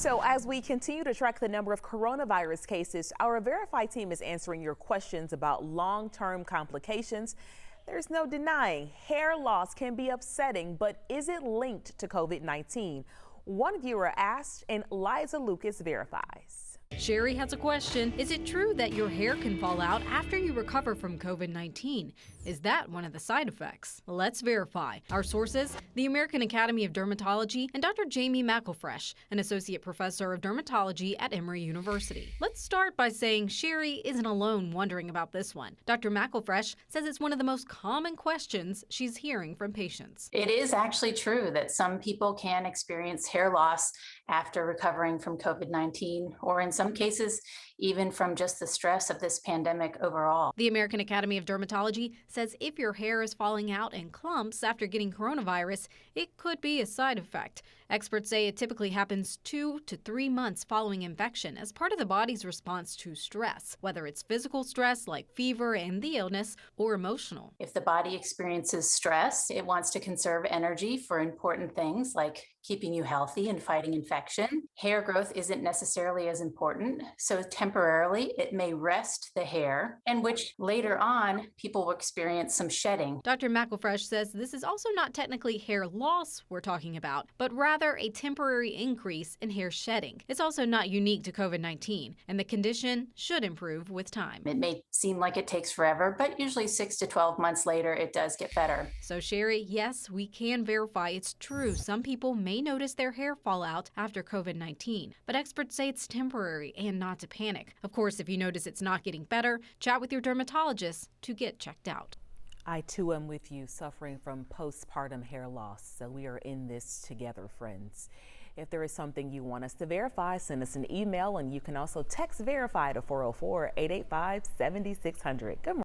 So as we continue to track the number of coronavirus cases, our Verify team is answering your questions about long-term complications. There's no denying hair loss can be upsetting, but is it linked to COVID-19? One viewer asked, and Liza Lucas verifies. Sherry has a question. Is it true that your hair can fall out after you recover from COVID-19? Is that one of the side effects? Let's verify. Our sources, the American Academy of Dermatology and Dr. Jamie McElfresh, an associate professor of dermatology at Emory University. Let's start by saying Sherry isn't alone wondering about this one. Dr. McElfresh says it's one of the most common questions she's hearing from patients. It is actually true that some people can experience hair loss after recovering from COVID-19, or in some cases, even from just the stress of this pandemic overall. The American Academy of Dermatology says if your hair is falling out in clumps after getting coronavirus, it could be a side effect. Experts say it typically happens 2 to 3 months following infection as part of the body's response to stress, whether it's physical stress like fever and the illness or emotional. If the body experiences stress, it wants to conserve energy for important things like keeping you healthy and fighting infection. Hair growth isn't necessarily as important, so temporarily it may rest the hair, and which later on people will experience some shedding. Dr. McElfresh says this is also not technically hair loss we're talking about, but rather a temporary increase in hair shedding. It's also not unique to COVID-19, and the condition should improve with time. It may seem like it takes forever, but usually 6 to 12 months later it does get better. So Sherry, yes, we can verify it's true. Some people may notice their hair fall out after COVID-19, but experts say it's temporary and not to panic. Of course, if you notice it's not getting better, chat with your dermatologist to get checked out. I too am with you, suffering from postpartum hair loss, so we are in this together, friends. If there is something you want us to verify, send us an email, and you can also text verify to 404-885-7600. Good morning.